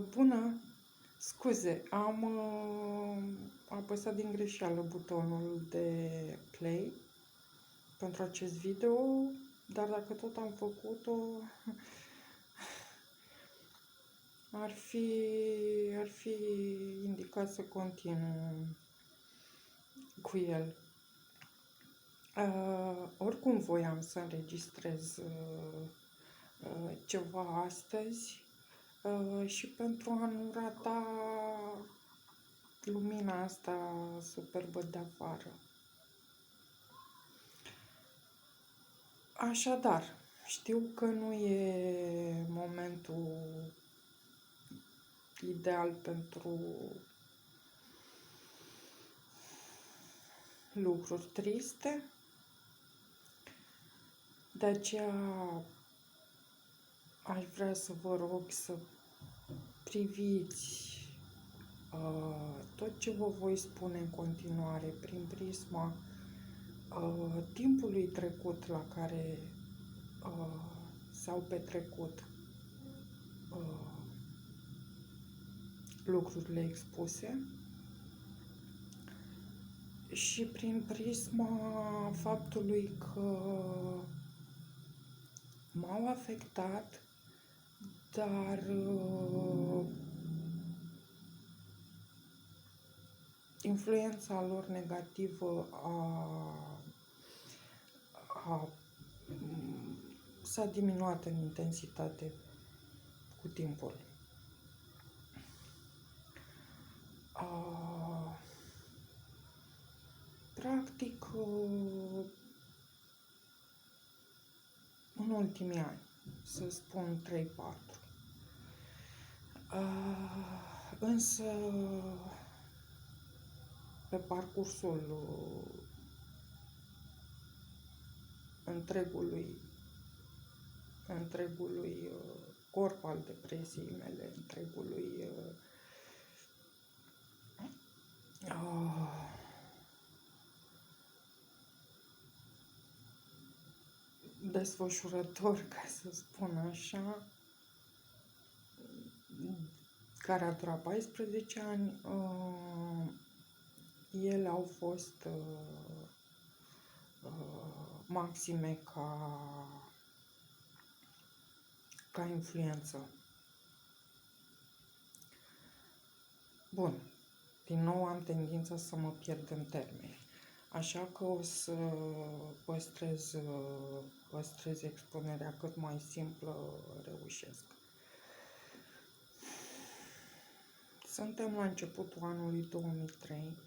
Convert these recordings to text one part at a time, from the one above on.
Bună! Scuze, am apăsat din greșeală butonul de play pentru acest video, dar dacă tot am făcut-o, ar fi indicat să continu cu el. Oricum voiam să înregistrez ceva astăzi și pentru a nu rata lumina asta superbă de afară. Așadar, știu că nu e momentul ideal pentru lucruri triste, de aceea aș vrea să vă rog să priviți tot ce vă voi spune în continuare prin prisma timpului trecut la care s-au petrecut lucrurile expuse și prin prisma faptului că m-au afectat, dar influența lor negativă s-a diminuat în intensitate cu timpul. Practic, în ultimii ani, să spun 3-4. Însă, pe parcursul întregului corp al depresiei mele, întregului desfășurător, ca să spun așa, care a durat 14 ani, ele au fost maxime ca influență. Bun, din nou am tendința să mă pierd în termeni, așa că o să păstrez expunerea cât mai simplă reușesc. Suntem la începutul anului 2003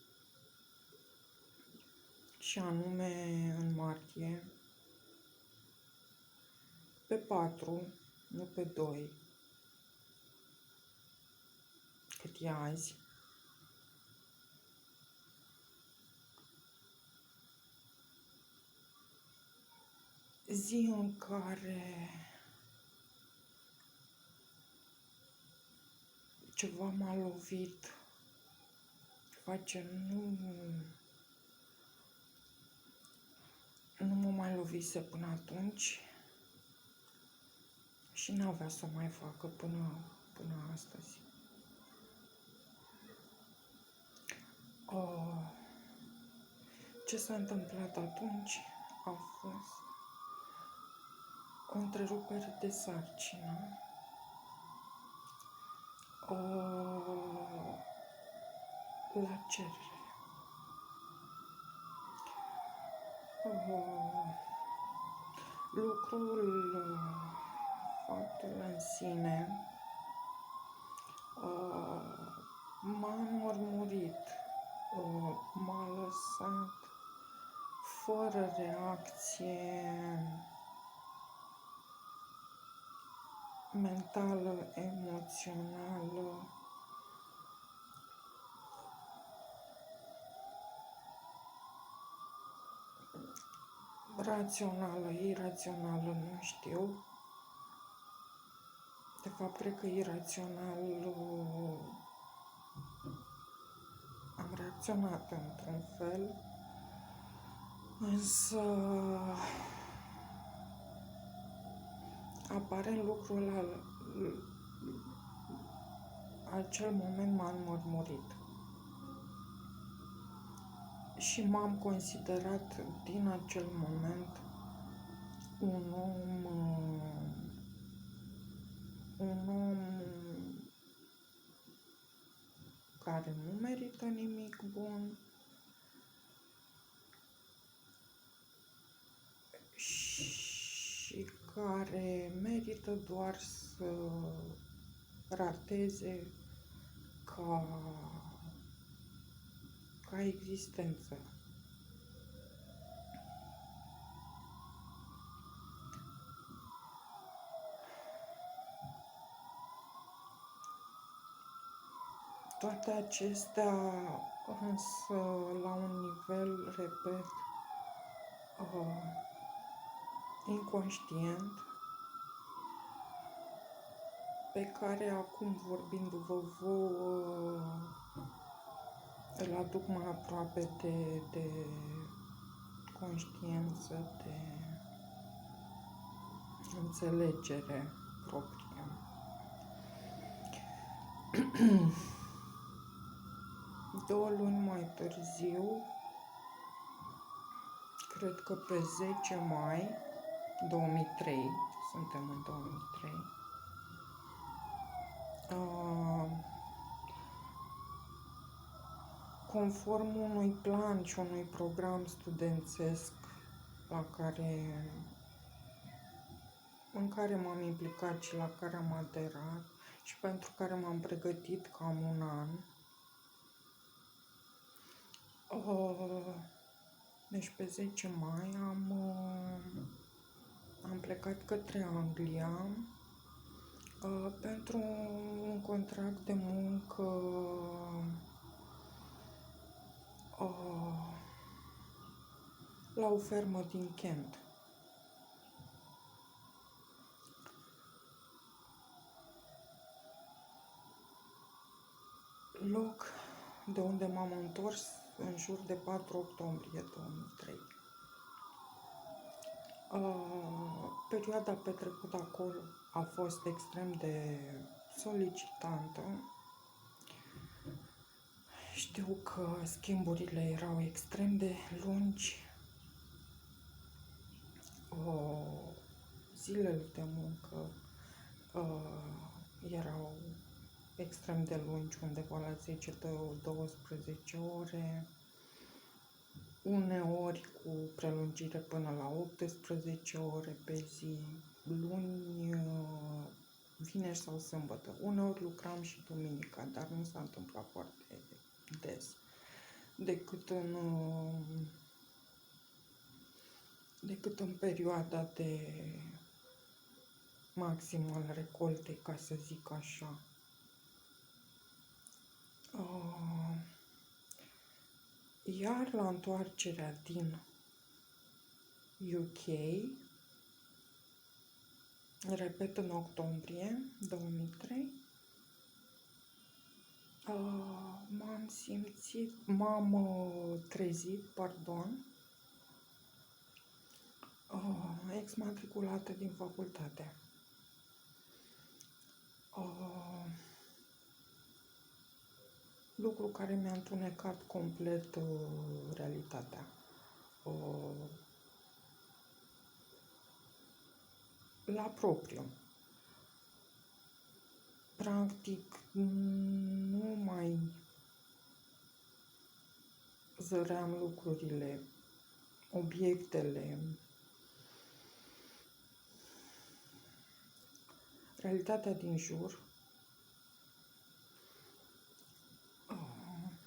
și anume în martie, pe 4, nu pe 2, cât e azi, zi în care ceva m-a lovit, ceva ce nu mă mai lovise până atunci și n-avea să mai facă până astăzi. Ce s-a întâmplat atunci a fost o întrerupere de sarcină, la cerere. Faptul în sine m-a înmărmurit, m-a lăsat fără reacție mentală, emoțională, rațională, irațională, nu știu. De fapt, cred că irațional am reacționat într-un fel, însă aparent lucrul ăla acel moment m-a înmărmurit și m-am considerat din acel moment un om care nu merită nimic bun și care merită doar să rateze ca existență. Toate acestea, însă, la un nivel, repet, inconștient, pe care acum, vorbindu-vă vouă, îl aduc mai aproape de conștiință, de înțelegere proprie. 2 luni mai târziu, cred că pe 10 mai 2003, suntem în 2003, conform unui plan și unui program studențesc în care m-am implicat și la care am aderat și pentru care m-am pregătit cam un an. Deci pe 10 mai am plecat către Anglia pentru un contract de muncă la o fermă din Kent. Loc de unde m-am întors în jur de 4 octombrie 2003. Perioada petrecută acolo a fost extrem de solicitantă. Știu că schimburile erau extrem de lungi, zilele de muncă erau extrem de lungi, undeva la 10-12 ore, uneori cu prelungire până la 18 ore pe zi, luni, vineri sau sâmbătă. Uneori lucram și duminica, dar nu s-a întâmplat foarte des, decât în perioada de maxim al recoltei, ca să zic așa. Iar la întoarcerea din UK, repet, în octombrie 2003, m-am trezit, exmatriculată din facultate. Lucru care mi-a întunecat complet realitatea. La propriu. Practic, nu mai zăream lucrurile, obiectele. Realitatea din jur,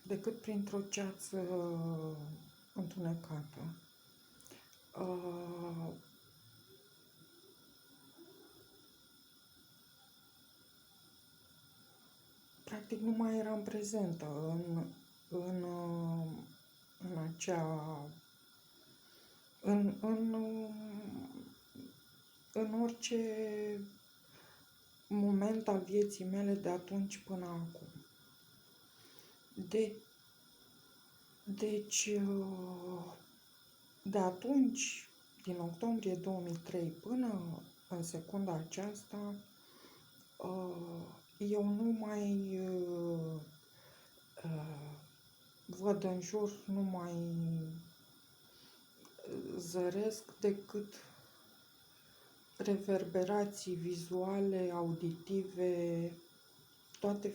decât printr-o ceață întunecată. Practic nu mai eram prezentă în orice moment al vieții mele de atunci până acum. Deci, de atunci, din octombrie 2003 până în secunda aceasta, eu nu mai văd în jur, nu mai zăresc decât reverberații vizuale, auditive, toate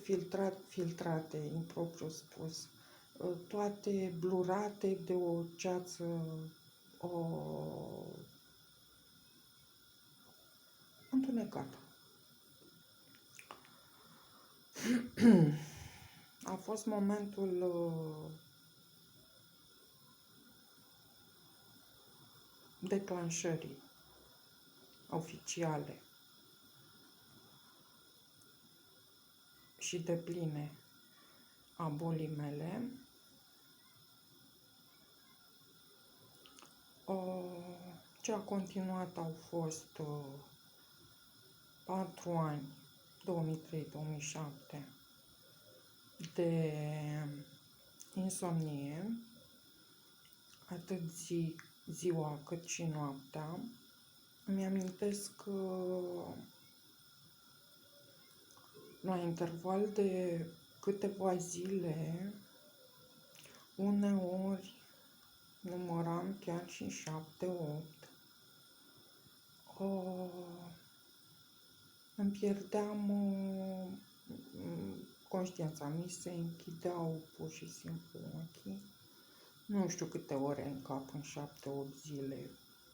filtrate, impropriu spus, toate blurate de o ceață întunecată. A fost momentul declanșării oficiale și depline a bolii mele. Ce a continuat au fost 4 ani, 2003-2007, de insomnie, atât ziua cât și noaptea. Îmi amintesc că la interval de câteva zile, uneori număram chiar și 7-8, îmi pierdeam conștiința, mi se închideau pur și simplu ochii. Nu știu câte ore în cap în 7-8 zile,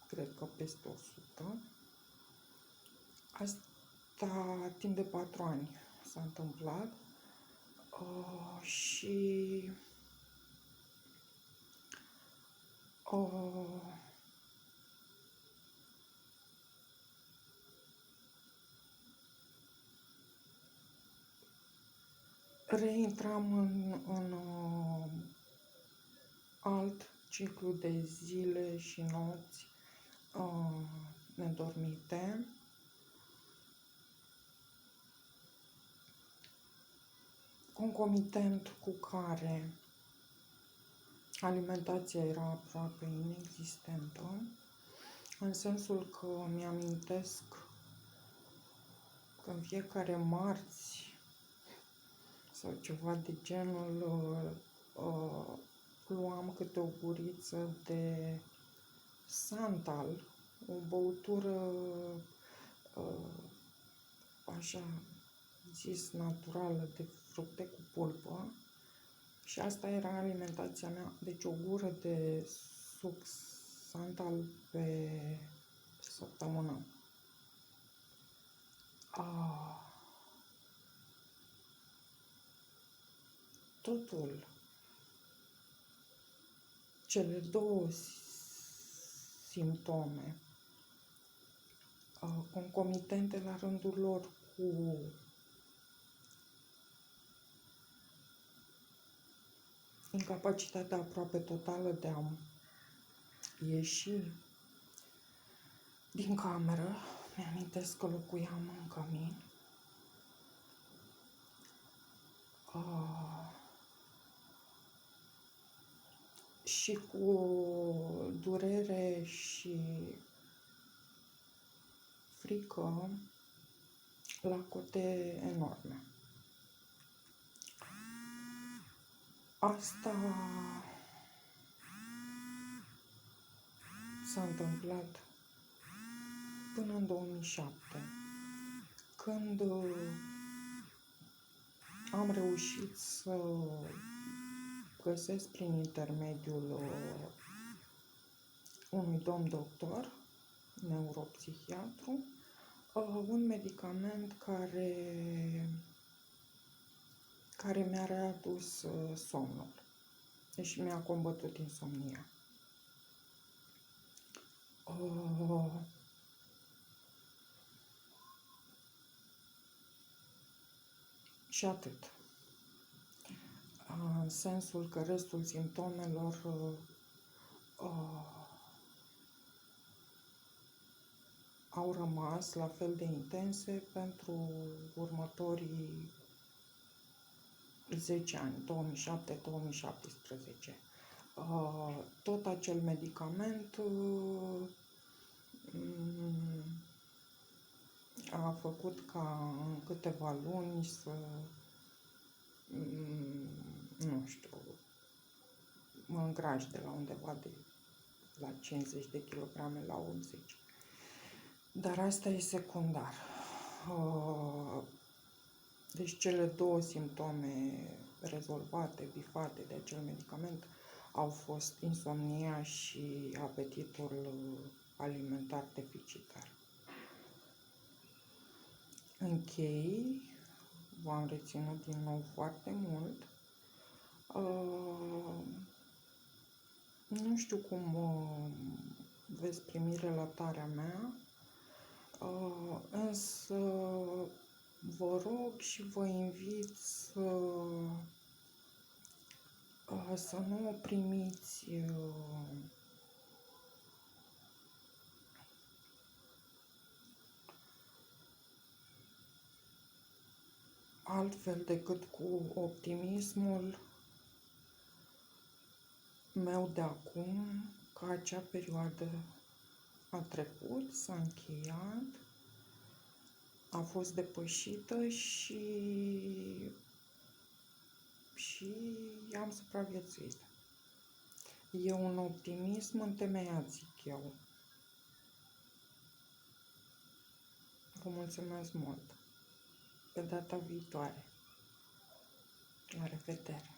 cred că peste 100. Asta timp de 4 ani s-a întâmplat și reintram în alt ciclu de zile și nopți nedormite. Concomitent cu care alimentația era aproape inexistentă, în sensul că mi-amintesc că în fiecare marți sau ceva de genul luam câte o guriță de Santal, o băutură așa zis naturală, de fructe cu pulpă, și asta era alimentația mea. Deci o gură de suc Santal pe săptămână. Totul, cele două simptome, concomitente la rândul lor cu incapacitatea aproape totală de a ieși din cameră. Mi-amintesc că locuiam în cămin. Și cu durere și frică la cote enorme. Asta s-a întâmplat până în 2007, când am reușit să găsesc prin intermediul unui domn doctor, neuropsihiatru, un medicament care mi-a readus somnul. Deci mi-a combătut insomnia. Și atât. În sensul că restul simptomelor au rămas la fel de intense pentru următorii 10 ani, 2007-2017. Tot acel medicament a făcut ca în câteva luni să, nu știu, mă îngraș de la undeva de la 50 de kilograme la 80. Dar asta e secundar. Deci cele două simptome rezolvate, bifate de acel medicament au fost insomnia și apetitul alimentar deficitar. Închei, v-am reținut din nou foarte mult. Nu știu cum veți primi relatarea mea, însă vă rog și vă invit să nu o primiți altfel decât cu optimismul meu de acum, că acea perioadă a trecut, s-a încheiat, a fost depășită și am supraviețuit. E un optimism întemeiat, zic eu. Vă mulțumesc mult! Pe data viitoare! La revedere!